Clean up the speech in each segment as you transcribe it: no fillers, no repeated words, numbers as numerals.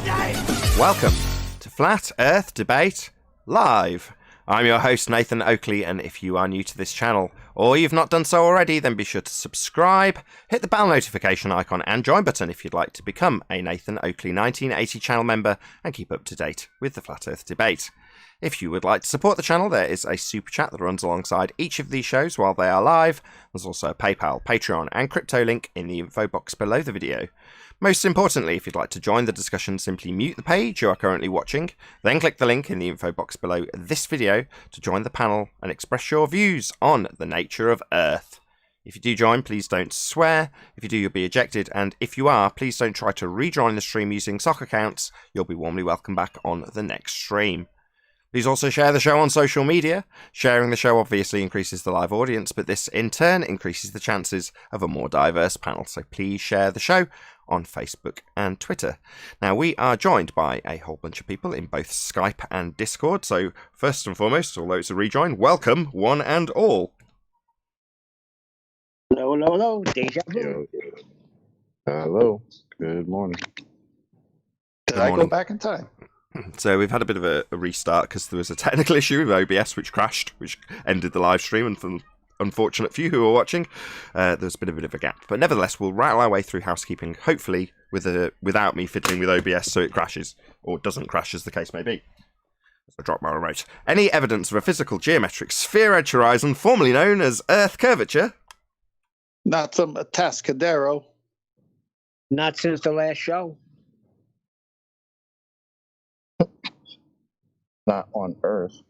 Welcome to Flat Earth Debate Live. I'm your host, Nathan Oakley, and if you are new to this channel, or you've not done so already, then be sure to subscribe, hit the bell notification icon and join button if you'd like to become a Nathan Oakley 1980 channel member and keep up to date with the Flat Earth Debate. If you would like to support the channel, there is a super chat that runs alongside each of these shows while they are live. There's also a PayPal, Patreon and crypto link in the info box below the video. Most importantly, if you'd like to join the discussion, simply mute the page you are currently watching, then click the link in the info box below this video to join the panel and express your views on the nature of Earth. If you do join, please don't swear. If you do, you'll be ejected, and if you are, please don't try to rejoin the stream using sock accounts. You'll be warmly welcome back on the next stream. Please also share the show on social media. Sharing the show obviously increases the live audience, but this in turn increases the chances of a more diverse panel. So please share the show on Facebook and Twitter. Now, we are joined by a whole bunch of people in both Skype and Discord. So first and foremost, although it's a rejoin, welcome one and all. Hello, hello, hello. Deja vu. Hello. Good morning. Did I go back in time? So we've had a bit of a restart because there was a technical issue with OBS which crashed, which ended the live stream, and for the unfortunate few who are watching, there's been a bit of a gap. But nevertheless, we'll rattle our way through housekeeping, hopefully without me fiddling with OBS so it crashes, or doesn't crash as the case may be. I drop my remote. Any evidence of a physical geometric sphere edge horizon, formerly known as Earth curvature? Not some Atascadero. Not since the last show. Not on Earth.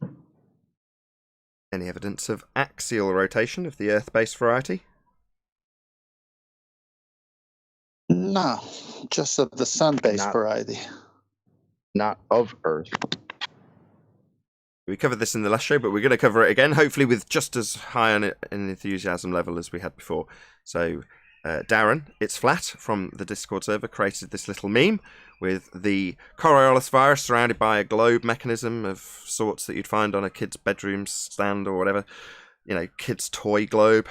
Any evidence of axial rotation of the Earth-based variety? No, just of the sun-based Not- variety. Not of Earth. We covered this in the last show, but we're going to cover it again, hopefully with just as high an enthusiasm level as we had before. So, Darren, It's Flat, from the Discord server, created this little meme with the Coriolis Virus surrounded by a globe mechanism of sorts that you'd find on a kid's bedroom stand or whatever. You know, kid's toy globe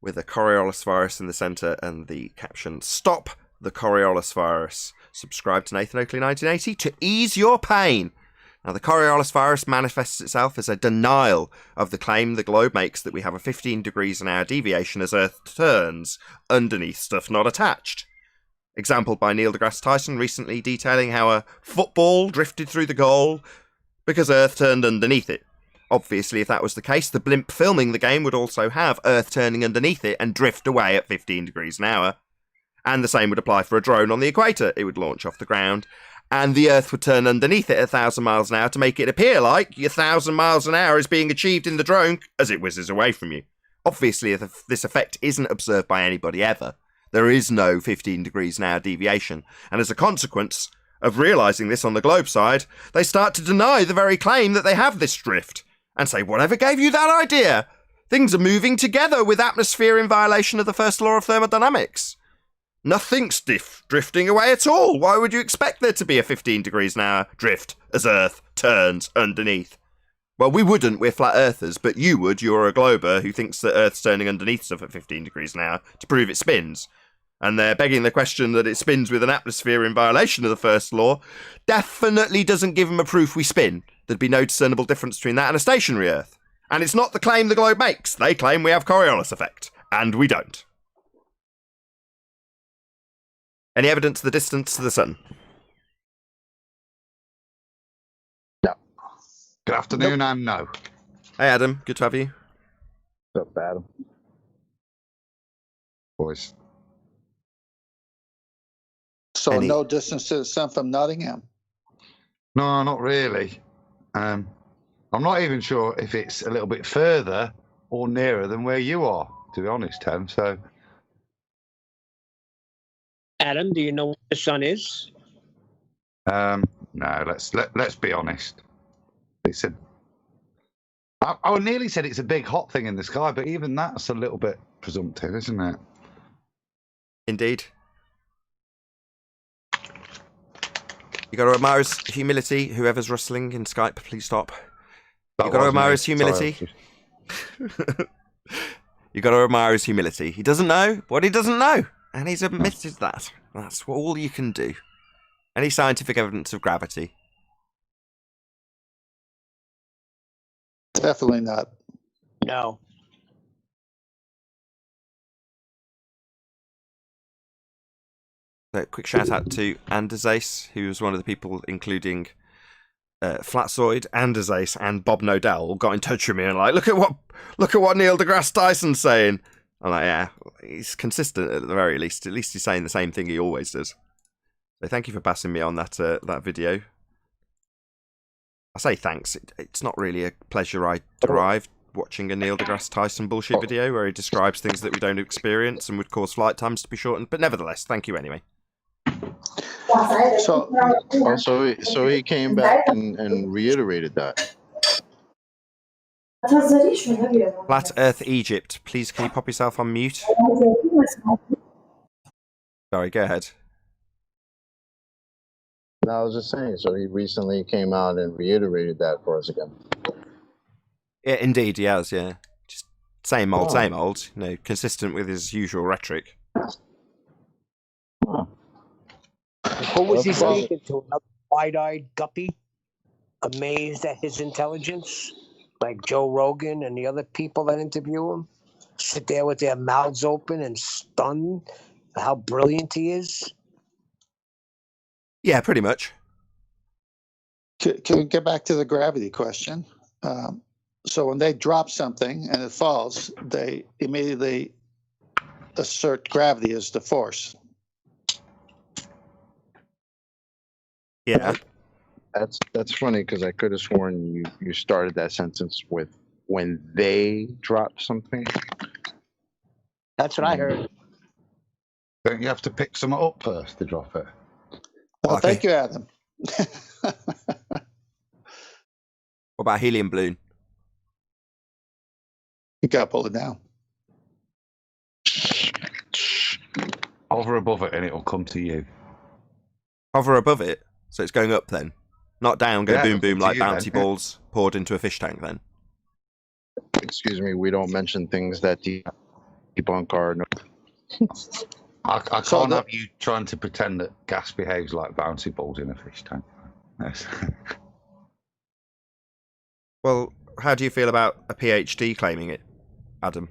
with a Coriolis Virus in the centre and the caption, "Stop the Coriolis Virus. Subscribe to Nathan Oakley 1980 to ease your pain." Now, the Coriolis Virus manifests itself as a denial of the claim the globe makes that we have a 15 degrees an hour deviation as Earth turns underneath stuff not attached. Exampled by Neil deGrasse Tyson recently detailing how a football drifted through the goal because Earth turned underneath it. Obviously, if that was the case, the blimp filming the game would also have Earth turning underneath it and drift away at 15 degrees an hour. And the same would apply for a drone on the equator. It would launch off the ground, and the Earth would turn underneath it at 1,000 miles an hour to make it appear like 1,000 miles an hour is being achieved in the drone as it whizzes away from you. Obviously, this effect isn't observed by anybody ever. There is no 15 degrees an hour deviation, and as a consequence of realising this on the globe side, they start to deny the very claim that they have this drift, and say, whatever gave you that idea? Things are moving together with atmosphere in violation of the first law of thermodynamics. Nothing's drifting away at all. Why would you expect there to be a 15 degrees an hour drift as Earth turns underneath? Well, we wouldn't, we're flat earthers, but you would, you're a glober who thinks that Earth's turning underneath stuff at 15 degrees an hour to prove it spins. And they're begging the question that it spins with an atmosphere in violation of the first law definitely doesn't give them a proof we spin. There'd be no discernible difference between that and a stationary Earth. And it's not the claim the globe makes. They claim we have Coriolis effect, and we don't. Any evidence of the distance to the sun? No. Good afternoon, and no. Hey Adam, good to have you. Not bad. Boys. So no distance to the sun from Nottingham. No, not really. I'm not even sure if it's a little bit further or nearer than where you are, to be honest, Tim. So, Adam, do you know what the sun is? no, let's be honest. It's I nearly said it's a big hot thing in the sky, but even that's a little bit presumptive, isn't it? Indeed. You got to admire his humility. Whoever's rustling in Skype, please stop. You got to admire his humility. You got to admire his humility. He doesn't know what he doesn't know, and he's admitted that. That's all you can do. Any scientific evidence of gravity? Definitely not. No. So, quick shout out to Andersace, who was one of the people, including Flatzoid, Andersace, and Bob Nodell, all got in touch with me and like, look at what Neil deGrasse Tyson's saying. I'm like, yeah, he's consistent at the very least. At least he's saying the same thing he always does. So thank you for passing me on that video. I say thanks. It's not really a pleasure I derived watching a Neil deGrasse Tyson bullshit video where he describes things that we don't experience and would cause flight times to be shortened. But nevertheless, thank you anyway. So he came back and reiterated that. Flat Earth Egypt, please can you pop yourself on mute? Sorry, go ahead. No, I was just saying, so he recently came out and reiterated that for us again. Yeah, indeed, he has, yeah. Just same old, you know, consistent with his usual rhetoric. Oh. Who was he speaking to? Another wide-eyed guppy? Amazed at his intelligence? Like Joe Rogan and the other people that interview him? Sit there with their mouths open and stunned at how brilliant he is? Yeah, pretty much. Can we get back to the gravity question? So when they drop something and it falls, they immediately assert gravity as the force. Yeah. That's funny because I could have sworn you started that sentence with when they drop something. That's what I heard. Don't you have to pick some up first to drop it? Well, Okay. thank you, Adam. What about helium balloon? You got to pull it down. Hover above it and it'll come to you. Hover above it, so it's going up then. Not down, go Yeah, boom it'll boom come to like you then, bouncy yeah. balls poured into a fish tank then. Excuse me, we don't mention things that debunk our. I So can't the- have you trying to pretend that gas behaves like bouncy balls in a fish tank. Yes. Well, how do you feel about a PhD claiming it, Adam?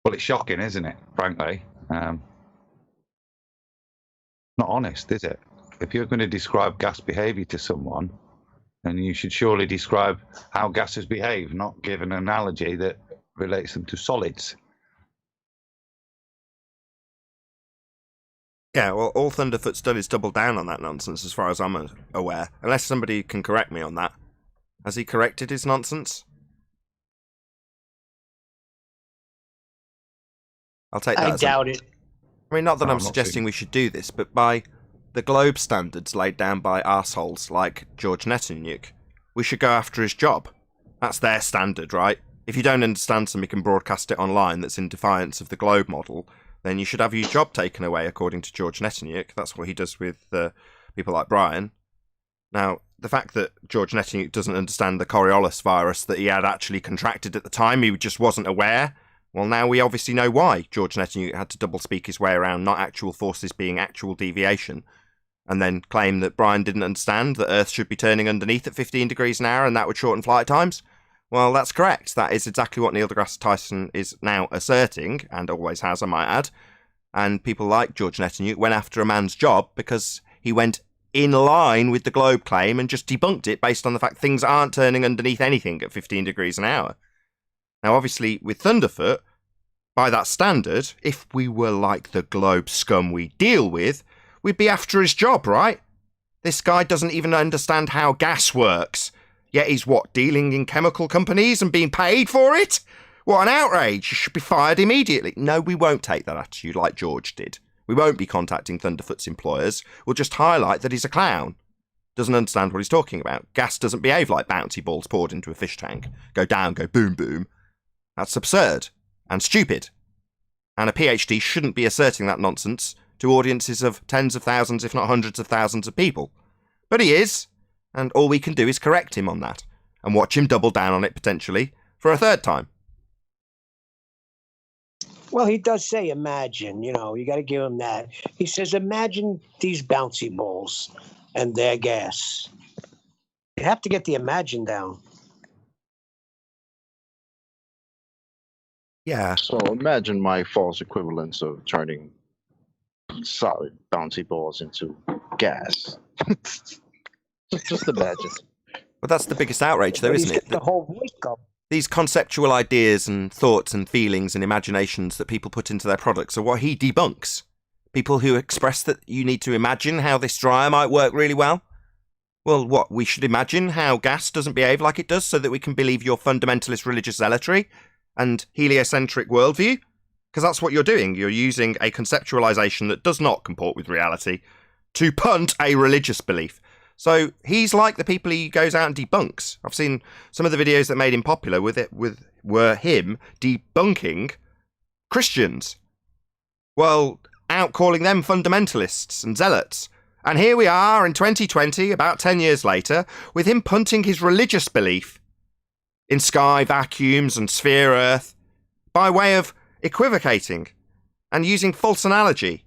Well, it's shocking, isn't it? Frankly, not honest, is it? If you're going to describe gas behaviour to someone, then you should surely describe how gases behave, not give an analogy that relates them to solids. Yeah, well, all Thunderfoot's done is double down on that nonsense, as far as I'm aware. Unless somebody can correct me on that. Has he corrected his nonsense? I'll take that I as a- doubt it. I mean, not that No, I'm I'm not suggesting seeing- we should do this, but by the globe standards laid down by arseholes like George Netanyahu, we should go after his job. That's their standard, right? If you don't understand something and broadcast it online that's in defiance of the globe model, then you should have your job taken away, according to George Netanyahu. That's what he does with people like Brian. Now, the fact that George Netanyahu doesn't understand the Coriolis virus that he had actually contracted at the time, he just wasn't aware. Well, now we obviously know why George Netanyahu had to double-speak his way around not actual forces being actual deviation, and then claim that Brian didn't understand that Earth should be turning underneath at 15 degrees an hour and that would shorten flight times. Well, that's correct. That is exactly what Neil deGrasse Tyson is now asserting, and always has, I might add. And people like George Netanyahu went after a man's job because he went in line with the globe claim and just debunked it based on the fact things aren't turning underneath anything at 15 degrees an hour. Now, obviously, with Thunderfoot, by that standard, if we were like the globe scum we deal with, we'd be after his job, right? This guy doesn't even understand how gas works. Yet he's what, dealing in chemical companies and being paid for it? What an outrage. You should be fired immediately. No, we won't take that attitude like George did. We won't be contacting Thunderfoot's employers. We'll just highlight that he's a clown. Doesn't understand what he's talking about. Gas doesn't behave like bouncy balls poured into a fish tank. Go down, go boom, boom. That's absurd and stupid. And a PhD shouldn't be asserting that nonsense to audiences of tens of thousands, if not hundreds of thousands of people. But he is. And all we can do is correct him on that, and watch him double down on it potentially for a third time. Well, he does say imagine, you got to give him that. He says, imagine these bouncy balls and their gas. You have to get the imagine down. Yeah. So imagine my false equivalence of turning solid bouncy balls into gas. Just imagine. Well, that's the biggest outrage, though, But isn't he's it? got the whole voice going. These conceptual ideas and thoughts and feelings and imaginations that people put into their products are what he debunks. People who express that you need to imagine how this dryer might work really well. Well, what, we should imagine how gas doesn't behave like it does so that we can believe your fundamentalist religious zealotry and heliocentric worldview? Because that's what you're doing. You're using a conceptualization that does not comport with reality to punt a religious belief. So he's like the people he goes out and debunks. I've seen some of the videos that made him popular were him debunking Christians. Well, out calling them fundamentalists and zealots. And here we are in 2020, about 10 years later, with him punting his religious belief in sky vacuums and sphere Earth by way of equivocating and using false analogy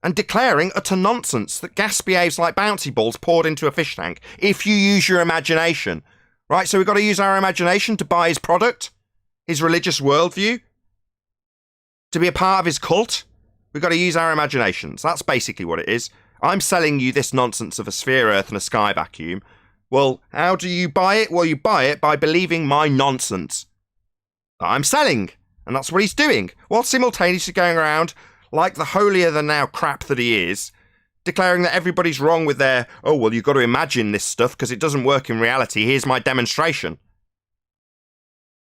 and declaring utter nonsense that gas behaves like bouncy balls poured into a fish tank if you use your imagination. Right, so we've got to use our imagination to buy his product, his religious worldview, to be a part of his cult. We've got to use our imaginations. That's basically what it is. I'm selling you this nonsense of a sphere Earth and a sky vacuum. Well, how do you buy it? Well, you buy it by believing my nonsense that I'm selling. And that's what he's doing, while simultaneously going around like the holier-than-thou crap that he is, declaring that everybody's wrong with their, oh, well, you've got to imagine this stuff because it doesn't work in reality. Here's my demonstration.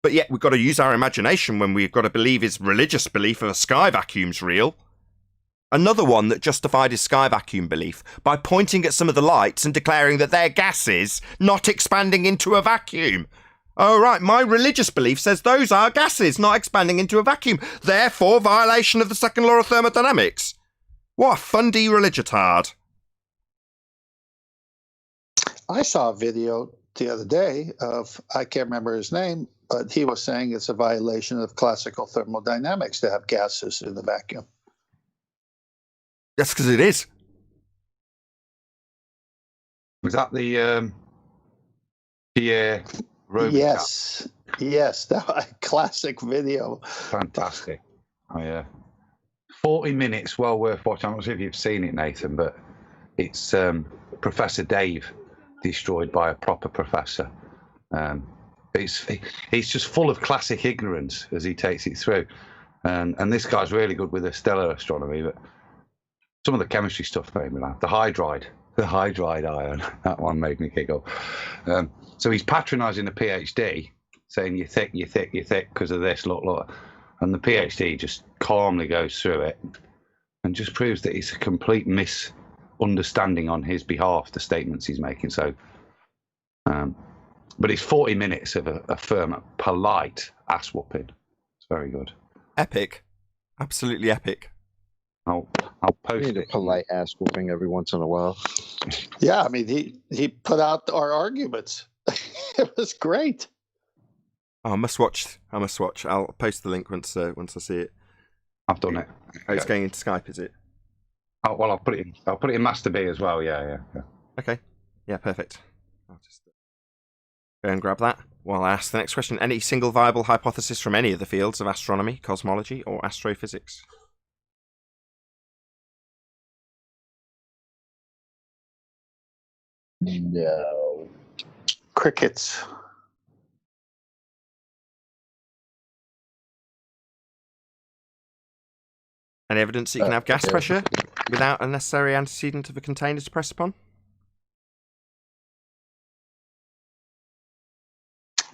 But yet we've got to use our imagination when we've got to believe his religious belief of a sky vacuum's real. Another one that justified his sky vacuum belief by pointing at some of the lights and declaring that they're gases not expanding into a vacuum. Oh, right, my religious belief says those are gases not expanding into a vacuum. Therefore, violation of the second law of thermodynamics. What a Fundy religitard. I saw a video the other day of, I can't remember his name, but he was saying it's a violation of classical thermodynamics to have gases in the vacuum. That's because it is. Was that the Pierre Roman? Yes, that was a classic video. Fantastic. Oh, yeah. 40 minutes, well worth watching. I'm not sure if you've seen it, Nathan, but it's Professor Dave destroyed by a proper professor. He's just full of classic ignorance as he takes it through. And this guy's really good with the stellar astronomy, but some of the chemistry stuff made me laugh. The hydride ion, that one made me giggle. So he's patronising the PhD, saying you're thick because of this, look. And the PhD just calmly goes through it and just proves that it's a complete misunderstanding on his behalf, the statements he's making. So, but it's 40 minutes of a firm, polite ass whooping. It's very good. Epic. Absolutely epic. I'll post Need a it. polite ass whooping every once in a while. Yeah, I mean, he put out our arguments. It was great. Oh, I must watch. I'll post the link once I see it. I've done it. Oh, it's going into Skype, is it? Oh, well, I'll put it in Master B as well. Yeah. Okay. Yeah, perfect. I'll just go and grab that while I ask the next question. Any single viable hypothesis from any of the fields of astronomy, cosmology, or astrophysics? No. Crickets. Any evidence that you can have gas pressure without a necessary antecedent of a container to press upon?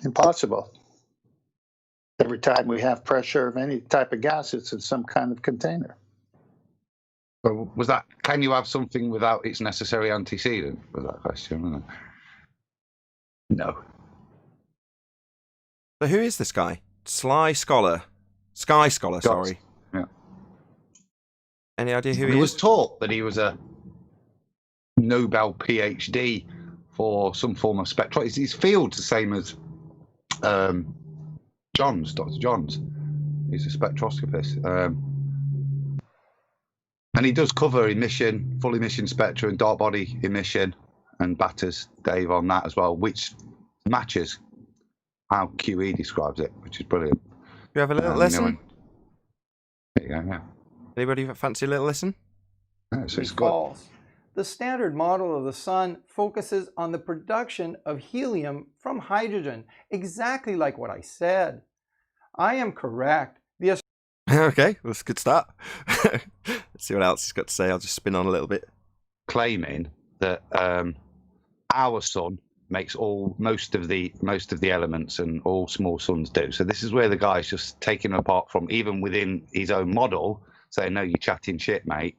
Impossible. Every time we have pressure of any type of gas, it's in some kind of container. Well, was that? Can you have something without its necessary antecedent? Was that question? Wasn't it? No. So who is this guy? Sky Scholar, sorry. Yeah. Any idea who He he was is? taught that he was a Nobel PhD for some form of spectroscopy. His field's the same as Dr. John's. He's a spectroscopist. And he does cover emission, full emission spectra and dark body emission, and batters Dave on that as well, which matches how QE describes it, which is brilliant. You have a little listen? There you go, yeah. Anybody fancy a little listen? Yeah, so it's good. False. The standard model of the sun focuses on the production of helium from hydrogen, exactly like what I said. I am correct. The Okay, that's a good start. Let's see what else he's got to say. I'll just spin on a little bit. Claiming that our sun makes most of the elements, and all small suns do. So this is where the guy's just taking them apart from even within his own model, saying, no, you're chatting shit, mate.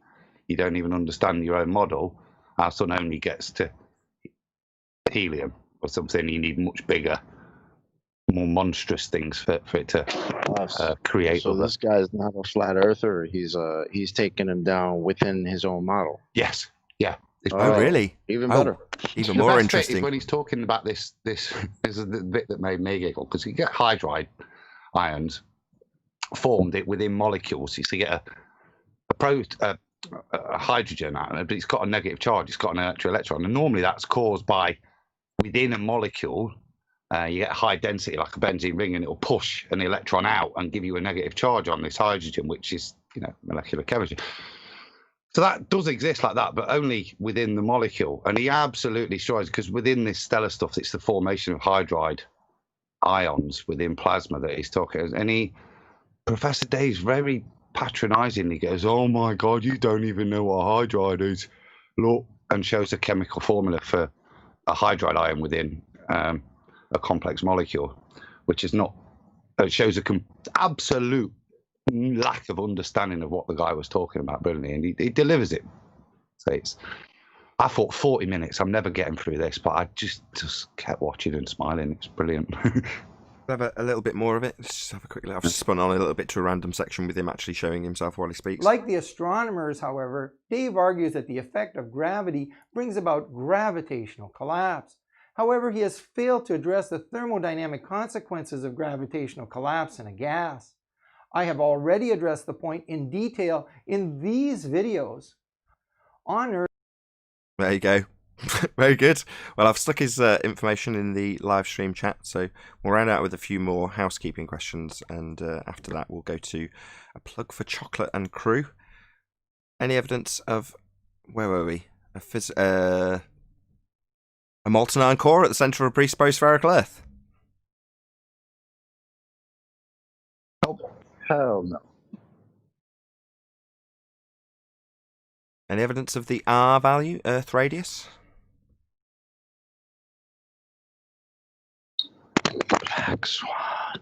You don't even understand your own model. Our sun only gets to helium or something. You need much bigger, more monstrous things for it to create. So this guy's not a flat earther. He's taking him down within his own model. Yes, yeah. Oh, really? Even better. Even The more best bit interesting. is when he's talking about this is the bit that made me giggle, because you get hydride ions formed it within molecules. So you get a hydrogen atom, but it's got a negative charge. It's got an electron, and normally that's caused by within a molecule. You get a high density, like a benzene ring, and it'll push an electron out and give you a negative charge on this hydrogen, which is, molecular chemistry. So that does exist like that, but only within the molecule. And he absolutely destroys, because within this stellar stuff, it's the formation of hydride ions within plasma that he's talking. And Professor Dave's very patronizing. He goes, oh my God, you don't even know what hydride is. Look, and shows the chemical formula for a hydride ion within a complex molecule, which is not, it shows absolute lack of understanding of what the guy was talking about brilliantly, and he delivers it. So I thought 40 minutes, I'm never getting through this, but I just kept watching and smiling. It's brilliant. Have a little bit more of it. Let's just have a quick look. I've just spun on a little bit to a random section with him actually showing himself while he speaks. Like the astronomers, however, Dave argues that the effect of gravity brings about gravitational collapse. However, he has failed to address the thermodynamic consequences of gravitational collapse in a gas. I have already addressed the point in detail in these videos. On Earth. There you go. Very good. Well, I've stuck his information in the live stream chat, so we'll round out with a few more housekeeping questions, and after that we'll go to a plug for Chocolate and Crew. Any evidence of, where were we? A molten iron core at the centre of a presupposed spherical Earth? Hell no. Any evidence of the R value, Earth radius? Black Swan.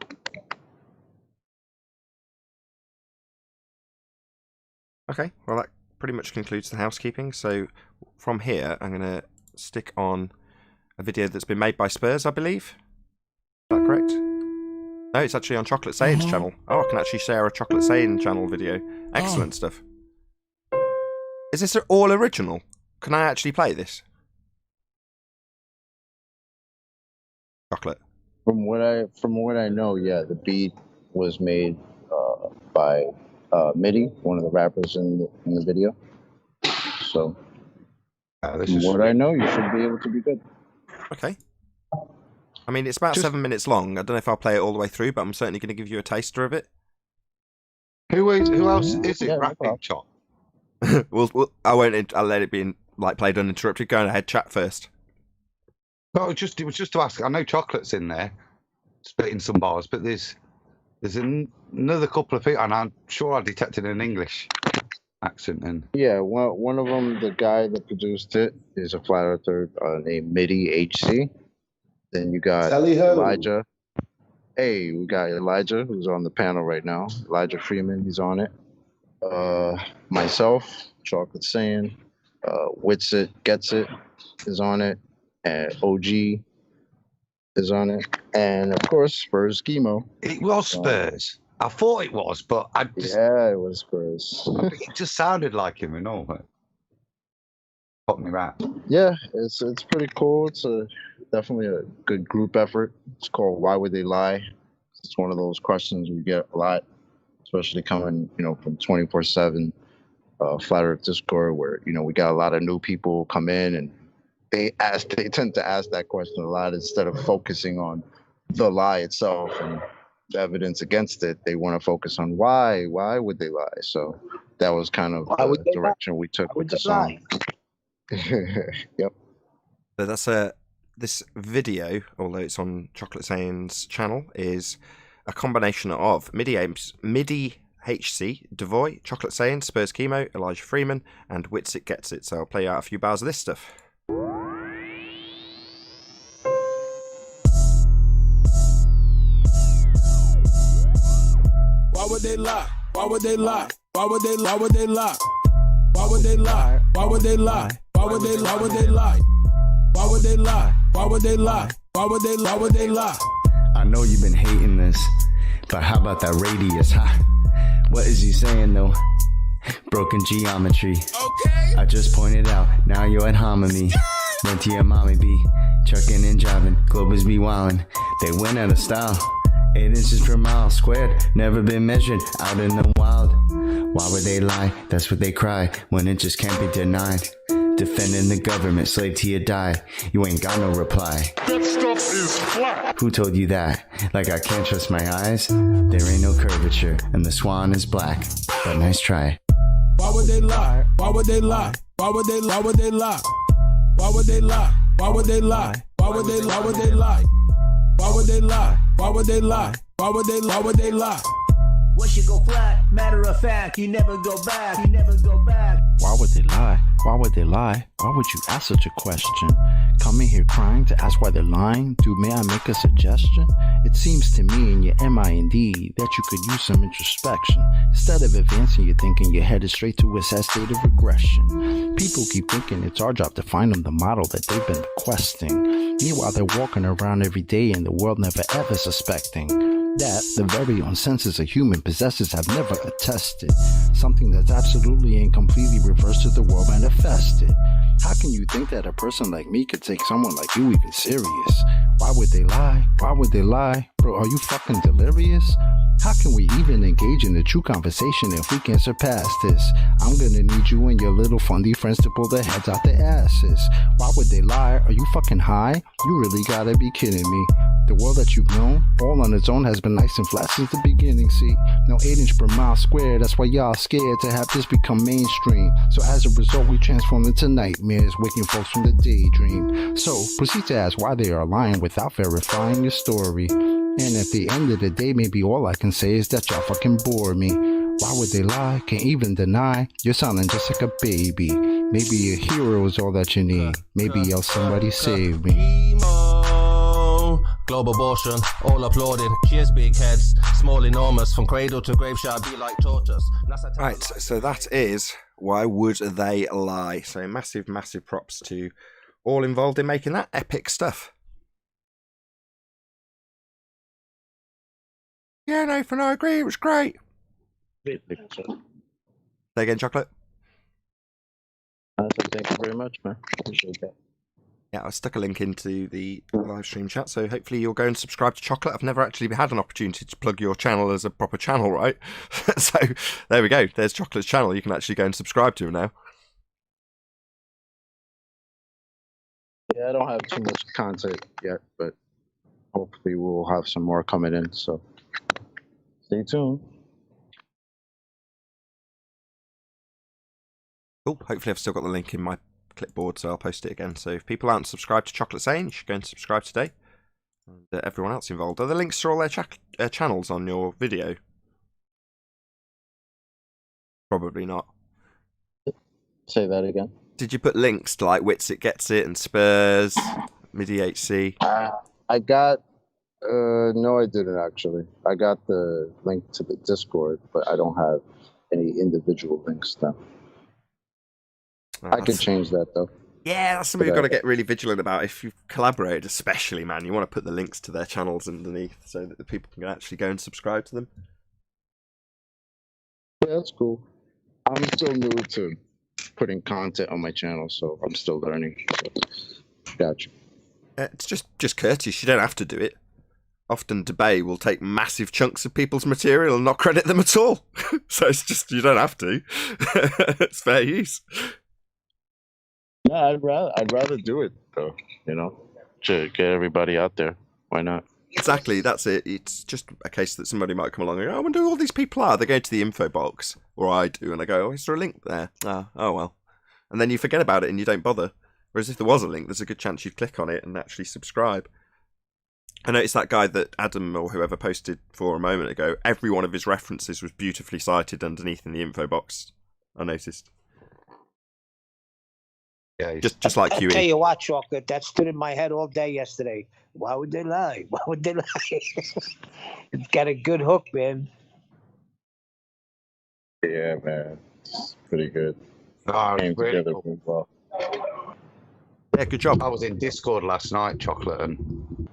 Okay, well that pretty much concludes the housekeeping. So from here, I'm going to stick on a video that's been made by Spurs, I believe. Is that correct? No, it's actually on Chocolate Saiyans channel. Oh, I can actually share a Chocolate Saiyan channel video. Excellent stuff. Is this all original? Can I actually play this? Chocolate. From what I know, yeah, the beat was made by MIDI, one of the rappers in the video. So, from what I know, you should be able to be good. Okay. I mean, it's about 7 minutes long. I don't know if I'll play it all the way through, but I'm certainly going to give you a taster of it. Who else is it rapping, Chop? I'll let it be played uninterrupted. Go ahead, chat first. No, it was just to ask. I know Chocolate's in there, spitting some bars, but there's another couple of people, and I'm sure I detected an English accent in. Yeah, one of them, the guy that produced it, is a flat earther named MIDI HC. Then you got Elijah. Hey, we got Elijah, who's on the panel right now. Elijah Freeman, he's on it. Myself, Chocolate Saiyan, Wits It, Gets It is on it, and OG is on it, and of course Spurs Chemo. It was Spurs. I thought it was, but yeah, it was Spurs. It just sounded like him and all. But pop me right. Yeah, it's pretty cool. It's definitely a good group effort. It's called Why Would They Lie? It's one of those questions we get a lot. especially coming, from 24/7 Flat Earth Discord, where we got a lot of new people come in, and they tend to ask that question a lot instead of focusing on the lie itself and the evidence against it. They want to focus on why would they lie. So that was kind of the direction we took with the song. Yep. So that's this video, although it's on Chocolate Saiyans' channel, is a combination of MIDI HC, Devoy, Chocolate Saiyan, Spurs Chemo, Elijah Freeman, and Wits It Gets It. So I'll play you out a few bars of this stuff. Why would they lie? Why would they lie? Why would they lie? Why would they lie? Why would they lie? Why would they lie? Why would they lie? Why would they lie? Why would they lie? Why would they lie? Why would they lie? Why would they lie? I know you've been hating this, but how about that radius, huh? What is he saying though? Broken geometry. Okay. I just pointed out, now you're at hominy. Went to your mommy be trucking and driving, Globers be wildin'. They went out of style. 8 inches per mile squared, never been measured out in the wild. Why would they lie? That's what they cry when it just can't be denied. Defending the government, slave till you die. You ain't got no reply. That stuff is flat. Who told you that? Like I can't trust my eyes? There ain't no curvature, and the swan is black. But nice try. Why would they lie? Why would they lie? Why would they lie? Why would they lie? Why would they lie? Why would they lie? Why would they lie? Why would they lie? Why would they lie? Why would they lie? Why would they lie? Why would they lie? Once you go flat, matter of fact, you never go back, you never go back. Why would they lie? Why would they lie? Why would you ask such a question? Coming here crying to ask why they're lying? Dude, may I make a suggestion? It seems to me in your mind that you could use some introspection. Instead of advancing your thinking, you're headed straight to a sad state of regression. People keep thinking it's our job to find them the model that they've been requesting. Meanwhile, they're walking around every day in the world never ever suspecting that the very own senses a human possesses have never attested. Something that's absolutely and completely reversed to the world manifested. How can you think that a person like me could take someone like you even serious? Why would they lie? Why would they lie? Bro, are you fucking delirious? How can we even engage in a true conversation if we can't surpass this? I'm gonna need you and your little Fundy friends to pull their heads out their asses. Why would they lie? Are you fucking high? You really gotta be kidding me. The world that you've known, all on its own, has been nice and flat since the beginning, see? No 8 inch per mile square, that's why y'all scared to have this become mainstream. So as a result, we transform into nightmares, waking folks from the daydream. So proceed to ask why they are lying without verifying your story. And at the end of the day, maybe all I can say is that y'all fucking bore me. Why would they lie? Can't even deny. You're sounding just like a baby. Maybe a hero is all that you need. Maybe else somebody save me. Global abortion, all applauded. Cheers, big heads, small, enormous. From cradle to grave shall be like tortoise. Right, so that is Why Would They Lie? So massive, massive props to all involved in making that epic stuff. Yeah, Nathan, I agree. It was great. Say again, Chocolate. Thank you very much, man. Appreciate that. Yeah, I stuck a link into the live stream chat, so hopefully you'll go and subscribe to Chocolate. I've never actually had an opportunity to plug your channel as a proper channel, right? So there we go. There's Chocolate's channel. You can actually go and subscribe to him now. Yeah, I don't have too much content yet, but hopefully we'll have some more coming in, so stay tuned. Cool. Hopefully I've still got the link in my clipboard, so I'll post it again. So if people aren't subscribed to Chocolate Saiyan, you should go and subscribe today. And everyone else involved. Are the links to all their channels on your video? Probably not. Say that again. Did you put links to like Wits It Gets It and Spurs, MIDI HC? I got, no I didn't actually. I got the link to the Discord, but I don't have any individual links now. Oh, I could change that though. Yeah, that's something you've got to get really vigilant about. If you collaborate, especially, man, you want to put the links to their channels underneath so that the people can actually go and subscribe to them. Yeah, that's cool. I'm still new to putting content on my channel, so I'm still learning. So, gotcha. It's just courteous. You don't have to do it. often Debay will take massive chunks of people's material and not credit them at all. So it's just, you don't have to. It's fair use. No, I'd rather do it though, to get everybody out there. Why not? Exactly, that's it. It's just a case that somebody might come along and go, I wonder who all these people are. They go to the info box, or I do, and I go, is there a link there? Oh well. And then you forget about it and you don't bother. Whereas if there was a link, there's a good chance you'd click on it and actually subscribe. I noticed that guy that Adam or whoever posted for a moment ago, every one of his references was beautifully cited underneath in the info box, I noticed. Yeah, just like QE. I'll tell you what, Chocolate, that stood in my head all day yesterday. Why would they lie? Why would they lie? It's got a good hook, man. Yeah, man. It's pretty good. Oh, Came really together cool. pretty well. Yeah, good job. I was in Discord last night, Chocolate, and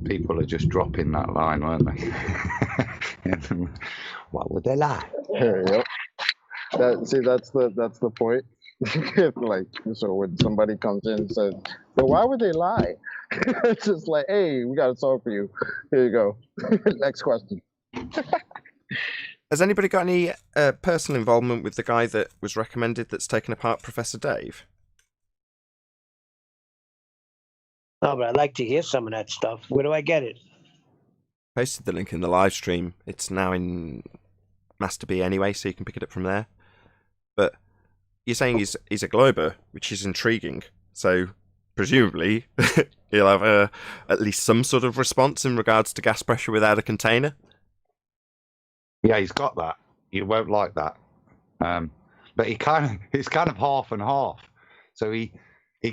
people are just dropping that line, weren't they? What would they lie? Yep. That's the point. Like, so when somebody comes in and says, but why would they lie? It's just like, hey, we got a song for you. Here you go. Next question. Has anybody got any personal involvement with the guy that was recommended that's taken apart Professor Dave? No, but I'd like to hear some of that stuff. Where do I get it? Posted the link in the live stream. It's now in Master B anyway, so you can pick it up from there. But you're saying he's a glober, which is intriguing. So presumably he'll have at least some sort of response in regards to gas pressure without a container. Yeah, he's got that. You won't like that. But it's kind of half and half. So he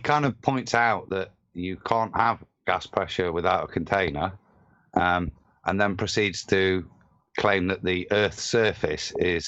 kind of points out that you can't have gas pressure without a container, and then proceeds to claim that the Earth's surface is